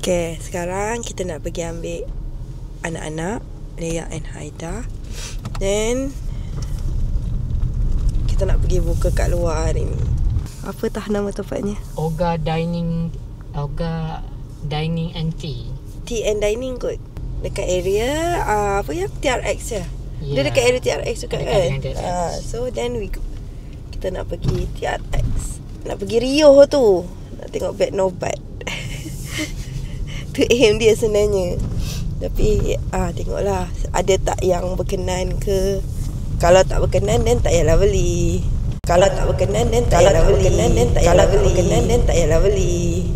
Okay, sekarang kita nak pergi ambil anak-anak, Leia and Haida. Then kita nak pergi buka kat luar hari ni. Apa tah nama tempatnya? Oga Dining and Tea. Tea and Dining kot. Dekat area apa ya? TRX ya? Dia dekat area TRX juga kan? So then kita nak pergi TRX. Nak pergi Rio tu. Nak tengok Bad Nobat. Tu aim dia sebenarnya. Tapi tengoklah ada tak yang berkenan ke. Kalau tak berkenan then tak payahlah beli. Kalau tak berkenan then tak payahlah beli. Kalau tak berkenan then tak payahlah beli.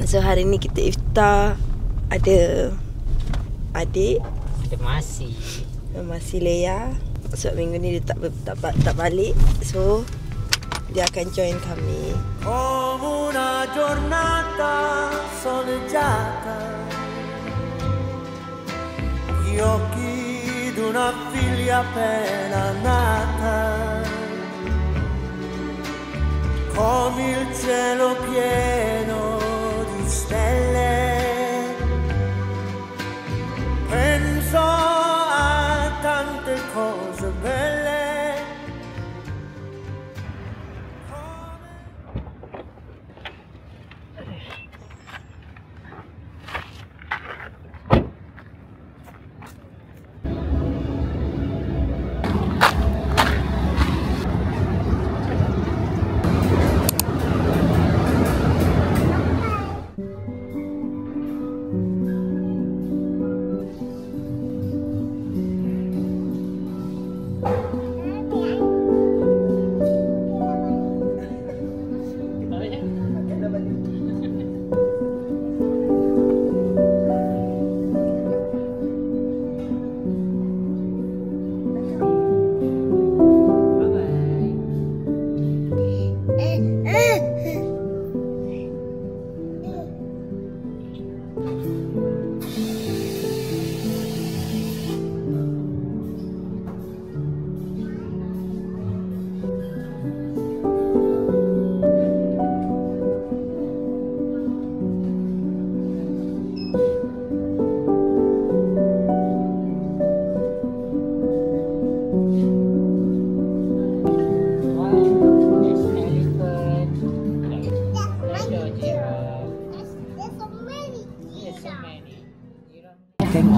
So hari ni kita iftar. Ada adik, ada Masih Leia. Sebab minggu ni dia tak balik. So dia akan join kami. Come una giornata soleggiata, gli occhi d'una figlia appena nata, come il cielo pieno di stelle, penso a tante cose belle.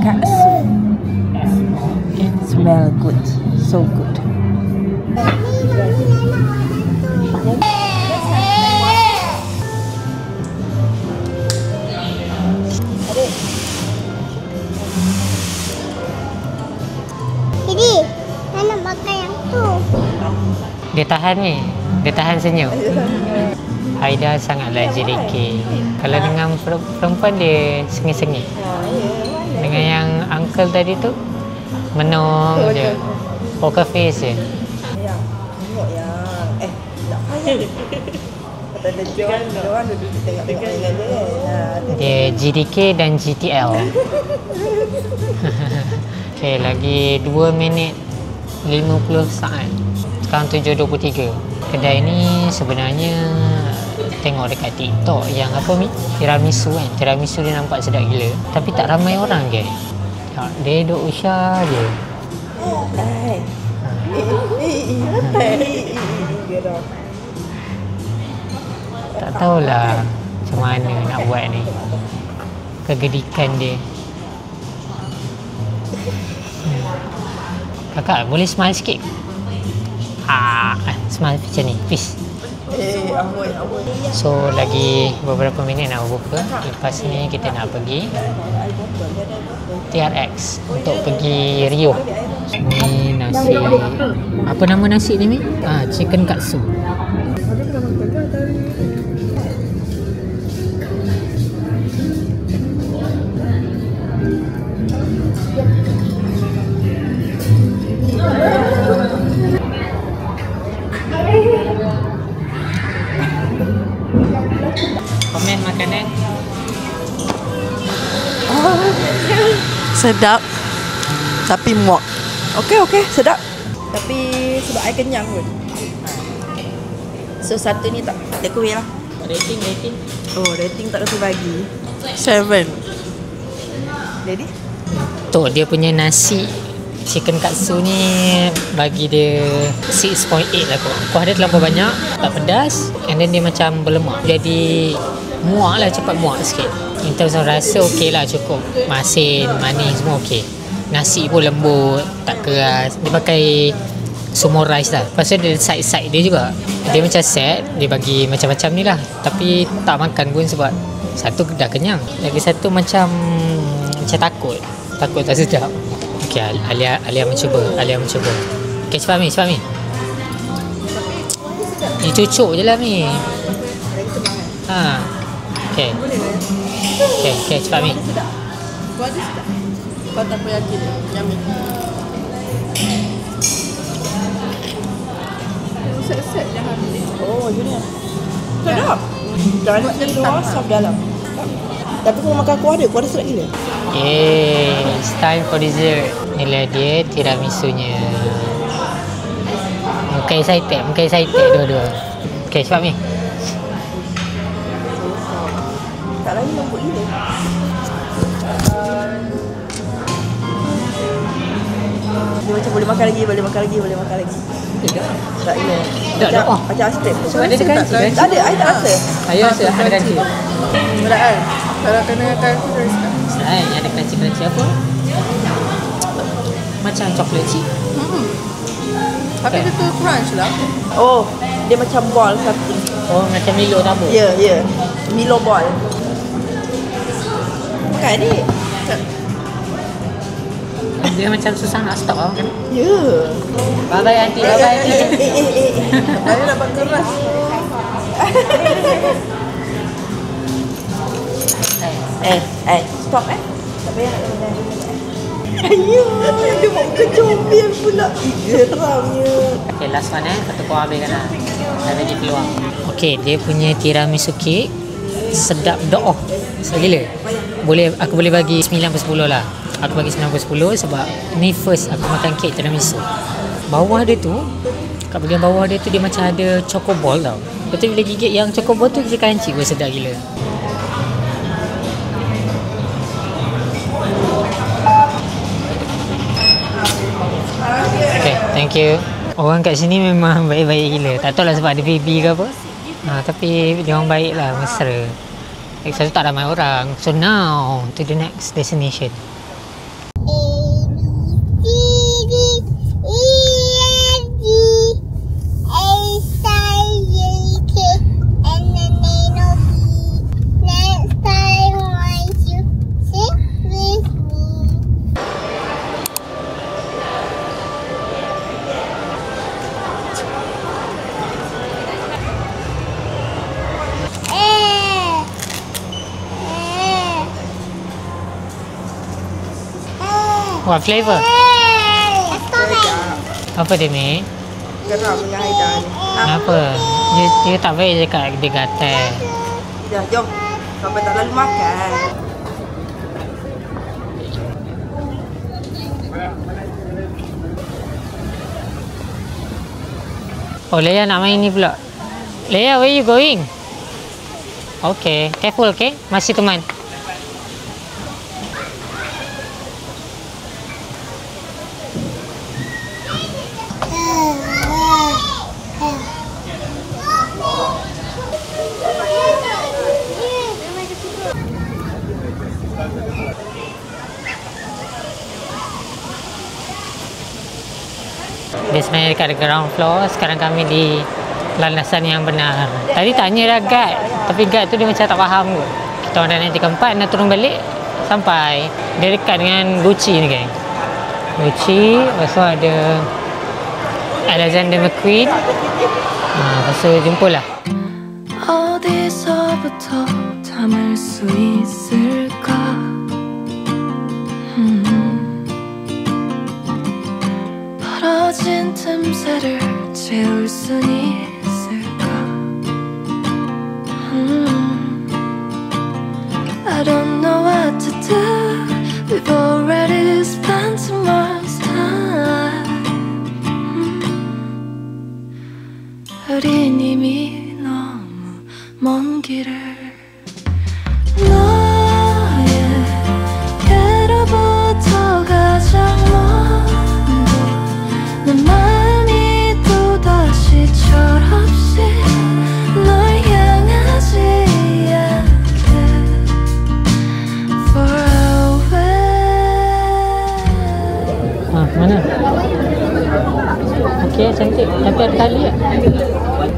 Katsu. Smell good. So good. Jadi, saya nak pakai yang tu. Dia tahan ni. Dia tahan senyum. Haida sangatlah JDK. Kalau dengan perempuan dia sengit-sengit. Dengan yang uncle tadi tu menong je. Poker face je. Yang tengok yang tak payah. Kata dia orang duduk tengok-tengok dengan dia. Dia GDK dan GTL. Okay, lagi 2 minit 50 saat. Sekarang 7.23. Kedai ni sebenarnya tengok dekat TikTok yang apa ni? Tiramisu kan. Tiramisu dia nampak sedap gila. Tapi tak ramai orang ke? Dia duduk usah je. Tak tahulah macam mana nak buat ni. Kegedikan dia. Kakak boleh smile sikit? Smile macam ni. Peace. So lagi beberapa minit nak buka. Lepas ni kita nak pergi TRX untuk pergi Rio. Ni nasi. Apa nama nasi ni? Chicken katsu. Komen makanan. Sedap. Tapi muak. Okey, sedap. Tapi sebab I kenyang pun. So satu ni tak kuih lah. Rating. Oh, rating tak kasi bagi. 7. Jadi Tok dia punya nasi chicken katsu ni bagi dia 6.8 lah kot. Kuah dia terlalu banyak, tak pedas, and then dia macam berlemak. Jadi muak lah, cepat muak sikit. In terms of rasa okey lah, cukup. Masin, manis semua okey. Nasi pun lembut, tak keras. Dia pakai sumo rice lah. Lepas tu ada side-side dia juga. Dia macam set, dia bagi macam-macam ni lah. Tapi tak makan pun sebab satu dah kenyang, lagi satu macam takut tak sedap. Okey, Alia mencuba. Okey, cepat Mi. Ni cucuk je lah Mi. Okey, cepat Mi. Kau ada sedap. Kau tak payah yakin. Yummy. Set-set jangan. oh macam ni. Sedap. Dalam ni luar, soft dalam. Tapi kau makan kuah dia sedap gila. It's time for dessert. Inilah dia tiramisunya. Muka excited dua-dua. Okey, cepat Mi. Tak lagi lembut gila. Dia macam boleh makan lagi. Tak gila. Dah. Macam astep. So ada crunchy. Tak ada, I tak rasa. Saya rasa ada crunchy. Berat kan? Kalau kena makan aku dah sedap. Selain ada crunchy apa? Macam coklat chip. Tapi dia tu crunch lah. Oh, dia macam ball satu. Oh, macam Milo tabur. Ya. Milo ball. Makan ni. Dia macam susah nak stop kan? Ya. Bye-bye aunty, bye-bye aunty. Saya dapat keras. Stop tak payah nak kena. Ayo, dia mau kecomel pula. Geramnya. Okay, last one satu kuah habiskan lah. Dah bagi peluang. Okay, dia punya tiramisu cake sedap doh. Sedap gila. Aku boleh bagi 9/10 lah. Aku bagi 9/10 sebab ni first aku makan kek tiramisu. Bawah dia tu, kat bahagian bawah dia tu dia macam ada choco ball tau. Betul bila gigit yang choco ball tu dia crunchy pun sedap gila. Okay, thank you. Orang kat sini memang baik-baik gila. Tak tahu lah sebab ada baby ke apa. Tapi dia orang baik lah, mesra. Satu tak ramai orang. So now to the next destination. What flavor? Apa dia ni? Geram dengan Haida ni. Kenapa? Dia tak baik cakap dia gatal. Dah, jom. Sampai tak lalu makan. Oh, Leia nak main ni pula. Leia, where you going? Okay, careful, okay? Masih teman. Dia sebenarnya dekat ground floor. Sekarang kami di landasan yang benar. Tadi tanya dah guide, tapi guide tu dia macam tak faham kot. Kita orang dah naik tingkat 4, nak turun balik. Sampai dia dekat dengan Gucci ni, geng. Gucci, lepas tu ada Alexander McQueen. Lepas tu jumpalah. 어디서부터 담을 수 있을까? 벌어진 틈새를 채울 순 있을까? I don't know what to do. We've already spent too much time. 우린 이미 너무 먼 길을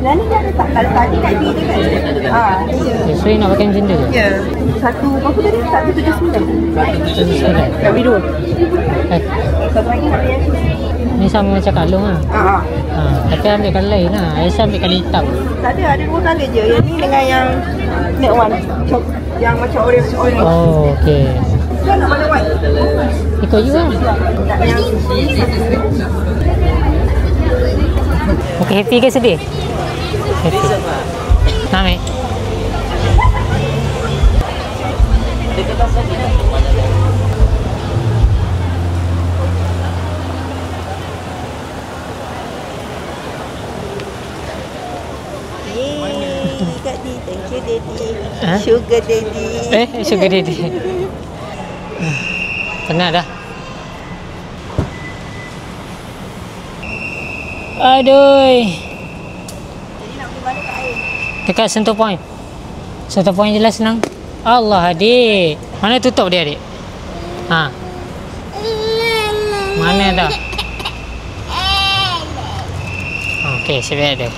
Nani dia ada tak? Kalau tadi kat D tu kan? So you nak pakai macam tu je? Ya. Satu, berapa tadi? 179. Tak beri dua. Satu lagi tak payah. Ni sama macam kalung lah. Tapi ambil colour lain lah. Aisyah ambil colour hitam. Tak ada dua colour je. Yang ni dengan yang net one. Yang macam orange. Oh, okay. Kau nak mana white? Ikut you lah. Yang Okay, happy ke sedih? Happy. Nak ambil? Kak D, thank you daddy. Ha? Sugar daddy. Sugar daddy. Penat dah. Aduh. Jadi nak pergi mana kat air? Dekat Sentuh Point. Sentuh Point je lah senang. Allah adik. Mana tutup dia adik? Mana dah? Okey, saya biar dia.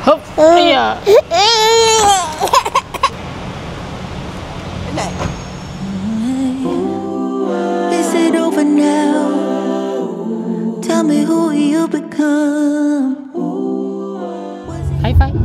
Hop. Ya. Penat? Is it over now? Tell me who you become. High five.